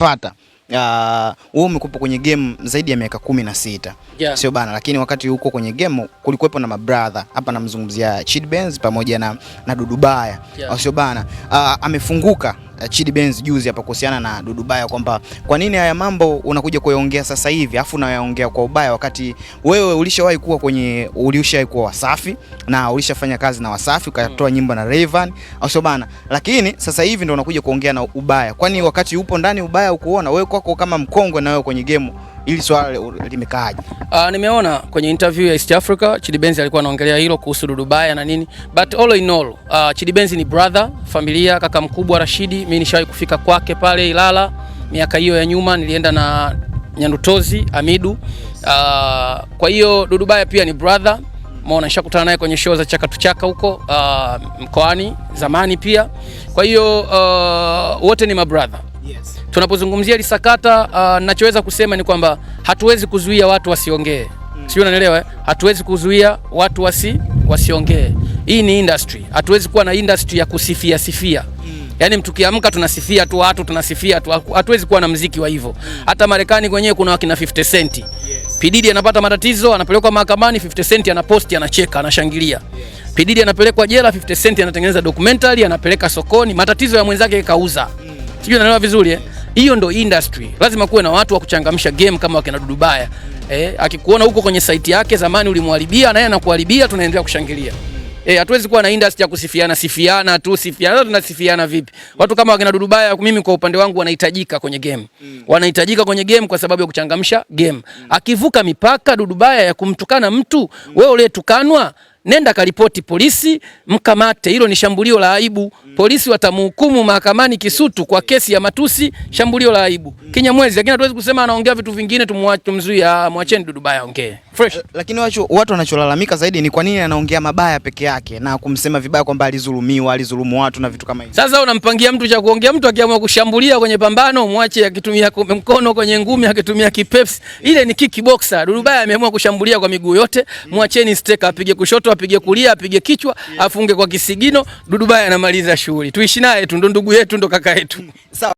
pata wewe umekuwa kwenye game zaidi ya miaka 16. Yeah. Sio bana, lakini wakati huko kwenye game kulikuwepo na mabrother. Hapa namzungumzia Chidi Benz pamoja na Dudu Baya. Yeah. Sio bana, amefunguka Chidi Benz juzi hapa kuhusiana na Dudu Baya kwamba kwa nini haya mambo unakuja kuyaongea sasa hivi afu unayaongea kwa ubaya wakati wewe ulishawahi kuwa Wasafi na ulishafanya kazi na Wasafi ukatoa nyimbo na Rayvanny. Sio bana, lakini sasa hivi ndio unakuja kuongea na ubaya. Kwani wakati upo ndani ubaya ukuona wewe kwako kama mkongwe na wewe kwenye game ili swala limekaaje? Nimeona kwenye interview ya East Africa Chidi Benz alikuwa anaongelea hilo kuhusu Dudu Baya na nini, but all in all Chidi Benz ni brother, familia, kaka mkubwa Rashidi. Mimi nishawahi kufika kwake pale Ilala miaka hiyo ya nyuma, nilienda na Nyandutozi Amidu. Kwa hiyo Dudu Baya pia ni brother, maana nishakutana naye kwenye show za Chaka huko mkoani zamani pia. Kwa hiyo wote ni mabrother. Yes. Tunapozungumzia lisakata ninachoweza kusema ni kwamba hatuwezi kuzuia watu wasiongee. Sio, unanielewa? Hatuwezi kuzuia watu wasiongee. Hii ni industry. Hatuwezi kuwa na industry ya kusifia. Yaani mtu kiamka tunasifia tu watu, tunasifia tu. Hatuwezi kuwa na muziki wa hivyo. Hata Marekani kwenyewe kuna wakina 50 Cent. Yes. P Diddy anapata matatizo, anapelekwa mahakamani, 50 Cent anaposti, anacheka, anashangilia. Yes. P Diddy anapelekwa jela, 50 Cent anatengeneza documentary, anapeleka sokoni, matatizo ya mwenzake kauza. Sijui unaelewa vizuri eh? Hiyo ndo industry. Lazima kuwe na watu wa kuchangamsha game kama wakina Dudu Baya. Akikuona huko kwenye site yake zamani ulimharibia na yeye anakuharibia, tunaendelea kushangilia. Hatuwezi kuwa na industry ya kusifiana tu, tunasifiana vipi? Watu kama wakina Dudu Baya mimi kwa upande wangu wanahitajika kwenye game. Wanahitajika kwenye game kwa sababu ya kuchangamsha game. Akivuka mipaka Dudu Baya ya kumtukana mtu, wewe uliyetukanwa nenda karipoti polisi, mkamate. Hilo ni shambulio la aibu. Polisi watamhukumu mahakamani Kisutu kwa kesi ya matusi, shambulio la aibu. Kinyamwezi, lakini hatuwezi kusema anaongea vitu vingine tumzuia. Mwacheni Dudu Baya ongee fresh. Lakini watu wanacholalamika zaidi ni kwa nini anaongea mabaya peke yake na kumsema vibaya kwamba alizulumu watu na vitu kama hivyo. Sasa unampangia mtu cha kuongea, mtu akiamua kushambulia kwenye pambano mwache, akitumia mkono kwenye ngumi, akitumia kipepsi, ile ni kickboxer. Dudu Baya ameamua kushambulia kwa miguu yote, mwacheni steka, apige kushoto, apige kulia, apige kichwa, afunge kwa kisigino. Dudu Baya anamaliza shughuli. Tuishi naye tu, ndo ndugu yetu, ndo kaka yetu. Sawa.